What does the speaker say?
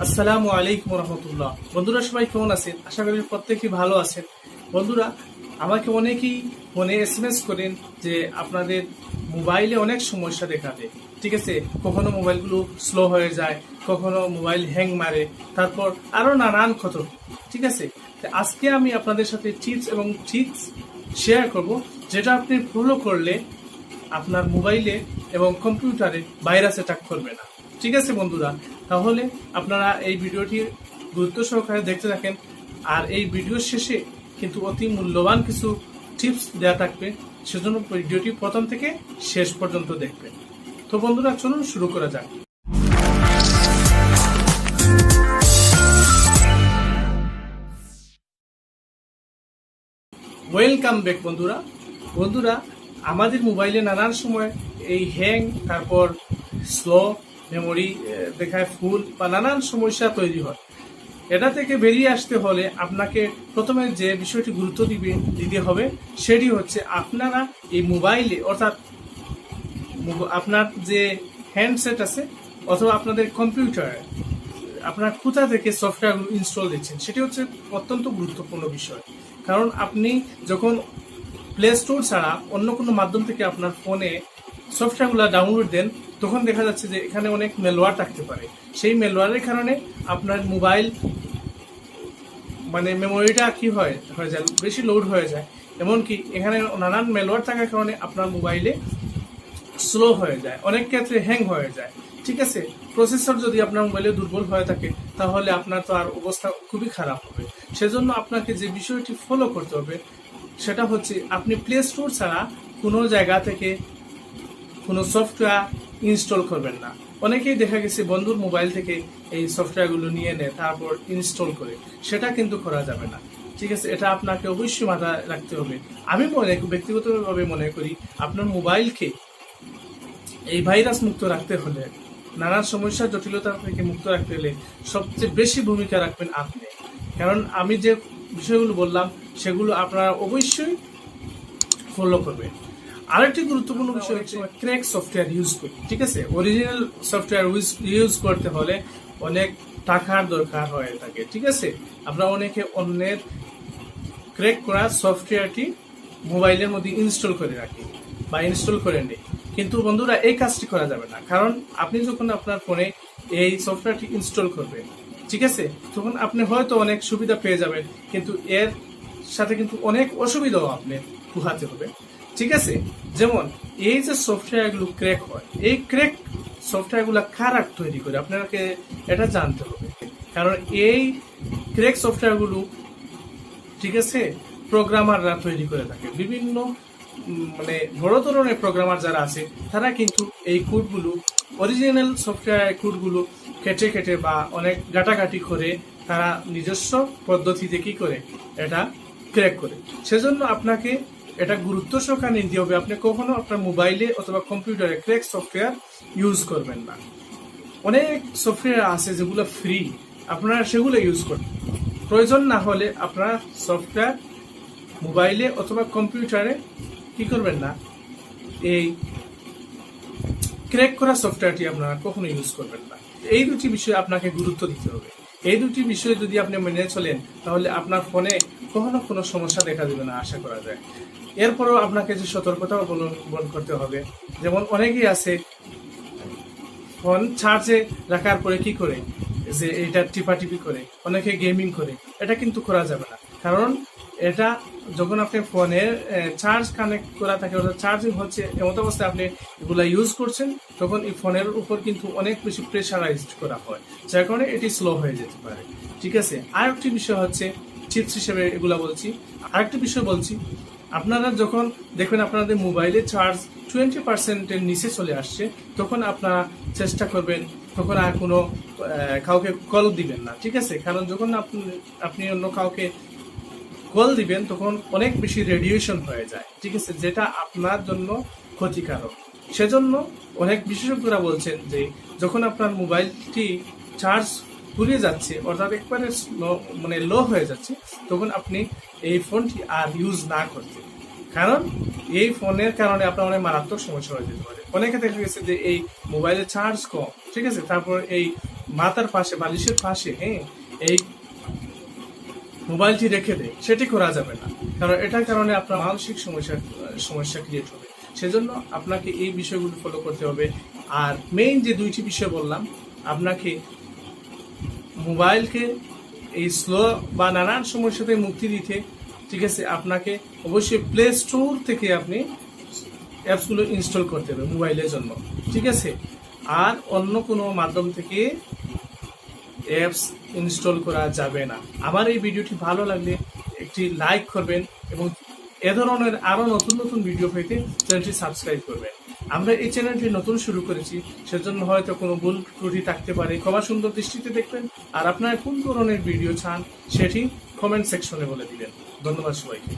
আসসালামু আলাইকুম রহমতুল্লাহ। বন্ধুরা সবাই কেমন আছেন? আশা করি প্রত্যেকেই ভালো আছেন। বন্ধুরা, আমাকে অনেকেই ফোনে এসএমএস করেন যে আপনাদের মোবাইলে অনেক সমস্যা দেখা দেয়। ঠিক আছে, কখনো মোবাইলগুলো স্লো হয়ে যায়, কখনো মোবাইল হ্যাং মারে, তারপর আরো নানান ক্ষত। ঠিক আছে, আজকে আমি আপনাদের সাথে টিপস এবং ট্রিক্স শেয়ার করব, যেটা আপনি ফলো করলে আপনার মোবাইলে এবং কম্পিউটারে ভাইরাস অ্যাটাক করবে না। ঠিক আছে বন্ধুরা, তাহলে আপনারা এই ভিডিওটি গুরুত্ব সহকারে দেখতে থাকেন। আর এই ভিডিওর শেষে কিন্তু অতি মূল্যবান কিছু টিপস দেওয়া থাকবে, সেজন্য ভিডিওটি প্রথম থেকে শেষ পর্যন্ত দেখবেন। তো বন্ধুরা, চলুন শুরু করা যাক। ওয়েলকাম ব্যাক বন্ধুরা। বন্ধুরা, আমাদের মোবাইলে নানান সময় এই হ্যাং, তারপর স্লো মেমোরি দেখায় ফুল বা নানান সমস্যা তৈরি হয়। এটা থেকে বেরিয়ে আসতে হলে আপনাকে প্রথমে যে বিষয়টি গুরুত্ব দিতে হবে সেটি হচ্ছে আপনারা এই মোবাইলে, অর্থাৎ আপনার যে হ্যান্ডসেট আছে অথবা আপনাদের কম্পিউটারে আপনার কোথা থেকে সফটওয়্যারগুলো ইনস্টল দিচ্ছেন, সেটি হচ্ছে অত্যন্ত গুরুত্বপূর্ণ বিষয়। কারণ আপনি যখন প্লে স্টোর ছাড়া অন্য কোনো মাধ্যম থেকে আপনার ফোনে সফটওয়্যারগুলো ডাউনলোড দেন, তখন দেখা যাচ্ছে যে এখানে অনেক মেলওয়্যার থাকতে পারে। সেই মেলওয়্যারের কারণে আপনার মোবাইল মেমোরিটা কি হয়ে যায়, বেশি লোড হয়ে যায়। এমনকি এখানে নানান মেলওয়্যার থাকার কারণে আপনার মোবাইলে স্লো হয়ে যায়, অনেক ক্ষেত্রে হ্যাং হয়ে যায়। ঠিক আছে, প্রসেসর যদি আপনার মোবাইলে দুর্বল হয়ে থাকে তাহলে আপনার তো আর অবস্থা খুবই খারাপ হবে। সেজন্য আপনাকে যে বিষয়টি ফলো করতে হবে সেটা হচ্ছে আপনি প্লে স্টোর ছাড়া কোনো জায়গা থেকে কোনো সফটওয়্যার ইনস্টল করবেন না। অনেকেই দেখা গেছে বন্ধুর মোবাইল থেকে এই সফটওয়্যারগুলো নিয়ে নেয়, তারপর ইনস্টল করে। সেটা কিন্তু করা যাবে না। ঠিক আছে, এটা আপনাকে অবশ্যই মাথায় রাখতে হবে। আমি ব্যক্তিগতভাবে মনে করি আপনার মোবাইলকে এই ভাইরাস মুক্ত রাখতে হলে, নানান সমস্যার জটিলতা থেকে মুক্ত রাখতে হলে সবচেয়ে বেশি ভূমিকা রাখবেন আপনি। কারণ আমি যে বিষয়গুলো বললাম সেগুলো আপনারা অবশ্যই ফলো করবেন। আরেকটি গুরুত্বপূর্ণ বিষয় হচ্ছে ক্র্যাক সফটওয়্যার ইউজ করি। ঠিক আছে, অরিজিনাল সফটওয়্যার ইউজ করতে হলে অনেক টাকার দরকার হয়ে থাকে। ঠিক আছে, আমরা অনেকে অন্যের ক্র্যাক করা সফটওয়্যারটি মোবাইলের মধ্যে ইনস্টল করে রাখি বা ইনস্টল করে নিই। কিন্তু বন্ধুরা, এই কাজটি করা যাবে না। কারণ আপনি যখন আপনার ফোনে এই সফটওয়্যারটি ইনস্টল করবেন, ঠিক আছে, তখন আপনি হয়তো অনেক সুবিধা পেয়ে যাবেন, কিন্তু এর সাথে কিন্তু অনেক অসুবিধাও আপনি পোহাতে হবে। ঠিক আছে, যেমন এই যে সফটওয়্যারগুলো ক্র্যাক হয়, এই ক্র্যাক সফটওয়্যারগুলো কারা তৈরি করে আপনাকে এটা জানতে হবে। কারণ এই ক্র্যাক সফটওয়্যারগুলো, ঠিক আছে, প্রোগ্রামাররা তৈরি করে থাকে। বিভিন্ন বড় ধরনের প্রোগ্রামার যারা আছে তারা কিন্তু এই কোডগুলো, অরিজিনাল সফটওয়্যার কোডগুলো কেটে কেটে বা অনেক ঘাটাঘাটি করে তারা নিজস্ব পদ্ধতিতে কি করে এটা ক্র্যাক করে। সেজন্য আপনাকে এটা গুরুত্ব সহকারে নিতে হবে। আপনি কখনো আপনার মোবাইলে অথবা কম্পিউটারে ক্র্যাক সফটওয়্যার ইউজ করবেন না। অনেক সফটওয়্যার আছে যেগুলো ফ্রি, আপনারা সেগুলো ইউজ করবেন। প্রয়োজন না হলে আপনারা সফটওয়্যার মোবাইলে অথবা কম্পিউটারে কি করবেন না, এই ক্র্যাক করা সফটওয়্যারটি আপনারা কখনো ইউজ করবেন না। এই দুটি বিষয়ে আপনাকে গুরুত্ব দিতে হবে। এই দুটি বিষয়ে যদি আপনি মেনে চলেন তাহলে আপনার ফোনে কখনো কোনো সমস্যা দেখা দেবে না, আশা করা যায়। এরপরেও আপনাকে যে সতর্কতা অবলম্বন করতে হবে, যেমন অনেকেই আছে ফোন চার্জে রাখার পরে কি করে যে এটা টিপাটিপি করে, অনেকে গেমিং করে। এটা কিন্তু করা যাবে না। কারণ এটা যখন আপনি ফোনে চার্জ কানেক্ট করা থাকে, অর্থাৎ চার্জিং হচ্ছে, এমন অবস্থায় আপনি এগুলা ইউজ করছেন, তখন এই ফোনের উপর কিন্তু অনেক বেশি প্রেশারাইজড করা হয়, যার কারণে এটি স্লো হয়ে যেতে পারে। ঠিক আছে, আরেকটি বিষয় হচ্ছে টিপস হিসেবে এগুলা বলছি। আরেকটি বিষয় বলছি, আপনারা যখন দেখবেন আপনাদের মোবাইলে চার্জ 20%-এর নিচে চলে আসছে, তখন আপনারা চেষ্টা করবেন তখন আর কোনো কাউকে কল দিবেন না। ঠিক আছে, কারণ যখন আপনি অন্য কাউকে কল দিবেন তখন অনেক বেশি রেডিয়েশন হয়ে যায়। ঠিক আছে, যেটা আপনার জন্য ক্ষতিকারক। সেজন্য অনেক বিশেষজ্ঞরা বলছেন যে যখন আপনার মোবাইলটি চার্জ ফুরিয়ে যাচ্ছে, অর্থাৎ একবারে লো হয়ে যাচ্ছে, তখন আপনি এই ফোনটি আর ইউজ না করতে। কারণ এই ফোনের কারণে আপনার অনেক মারাত্মক সমস্যা হয়ে যেতে পারে। অনেকে দেখা গেছে যে এই মোবাইলের চার্জ কম, ঠিক আছে, তারপর এই মাথার পাশে, বালিশের পাশে, হ্যাঁ, এই মোবাইলটি রেখে দেয়, সেটি করা যাবে না। কারণ এটার কারণে আপনার মানসিক সমস্যা ক্রিয়েট হবে। সেজন্য আপনাকে এই বিষয়গুলো ফলো করতে হবে। আর মেইন যে দুইটি বিষয় বললাম, আপনাকে মোবাইলকে এই স্লো বা নানান সমস্যা থেকে মুক্তি দিতে, ঠিক আছে, আপনাকে অবশ্যই প্লে স্টোর থেকে আপনি অ্যাপসগুলো ইনস্টল করতে হবে মোবাইলের জন্য, ঠিক আছে। আর অন্য কোনো মাধ্যম থেকে অ্যাপস ইনস্টল করা যাবে না। আমার এই ভিডিওটি ভালো লাগলে একটি লাইক করবেন এবং এ ধরনের আরও নতুন নতুন ভিডিও পেতে চ্যানেলটি সাবস্ক্রাইব করবেন। আমরা এই চ্যানেলটি নতুন শুরু করেছি, সেজন্য হয়তো কোনো ভুল ত্রুটি থাকতে পারে, ক্ষমা সুন্দর দৃষ্টিতে দেখবেন। আর আপনারা কোন ধরনের ভিডিও চান সেটি কমেন্ট সেকশনে বলে দিবেন। ধন্যবাদ সবাইকে।